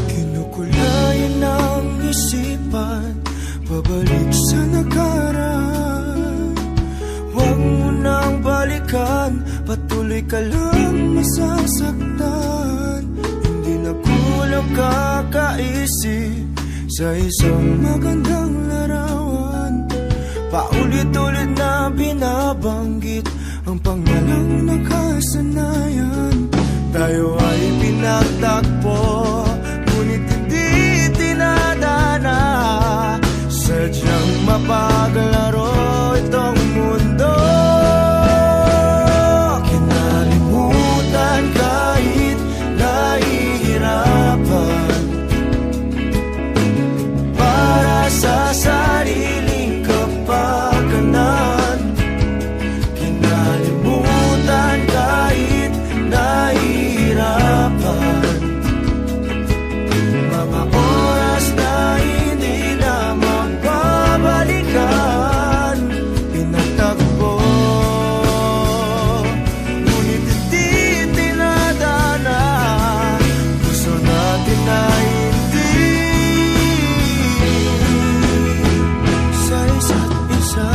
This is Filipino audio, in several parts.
Kinukulayan ng isipan, pabalik sa nakaraan. Huwag mo nang balikan, patuloy ka lang masasaktan. Hindi na kulang kakaisip sa isang magandang larawan. Paulit-ulit na binabanggit ang pangalang nakasanayan. Tayo ay pinagtagpo, ngunit hindi tinadana. Sadyang mapaglaro itong mundo. Kinalimutan kahit nahihirapan, para sa sariling kapakanan. Kinalimutan kahit nahihirapan, mga oras na hindi na mababalikan. Pinagtagpo, ngunit hindi tinadana. Gusto natin na hindi sa isa't isa.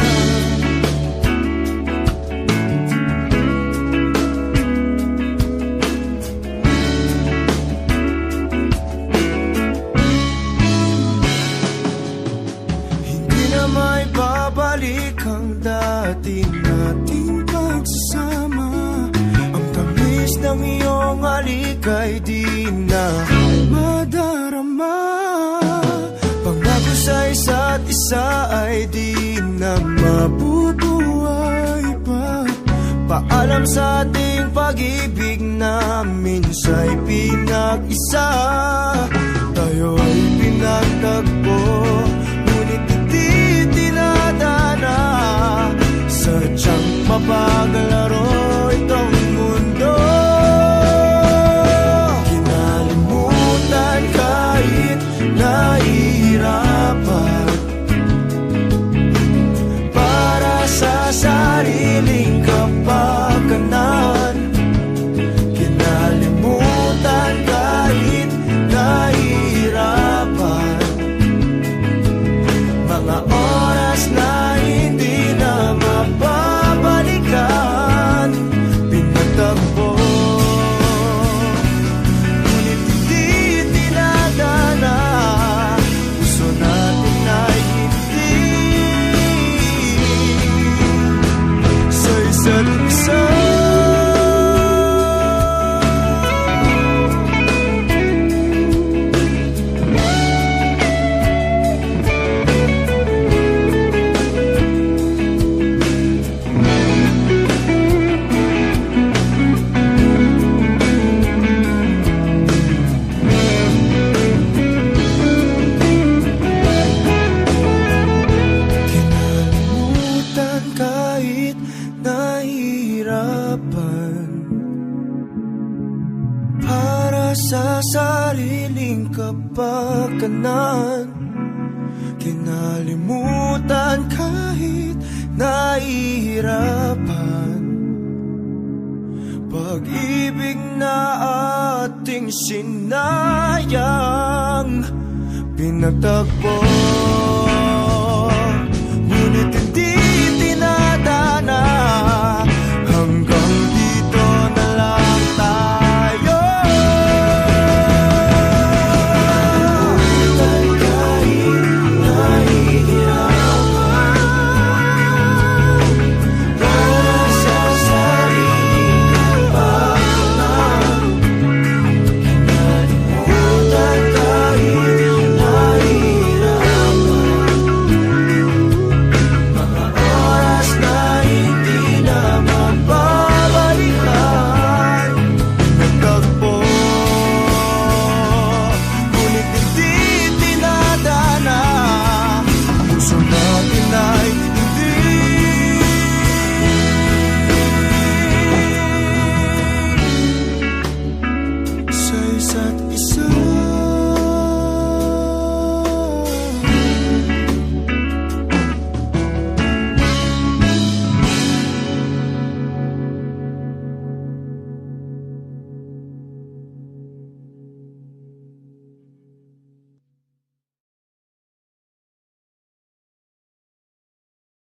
Hindi na may babalik ang dati nating pagsasama. Ang tamis ng iyong halik ay di na madarama. Pangako sa isa't isa ay di na mabubuhay pa. Paalam sa ating pag-ibig na minsa'y pinag-isa. Tayo ay pinagtagpo, ngunit hindi tinadana. Sadyang mapaglaro itong mundo. Kinalimutan kahit nahihirapan, para sa sariling kapakanan. Kinalimutan kahit nahihirapan, mga oras na hindi na mababalikan. Pinagtagpo, ngunit hindi tinadana. Gusto natin na hindi sa isa't isa. Kinalimutan kahit nahihirapan, para sa sariling kapakanan. Kinalimutan kahit nahihirapan, pag-ibig na ating sinayang. Pinagtagpo, ngunit hindi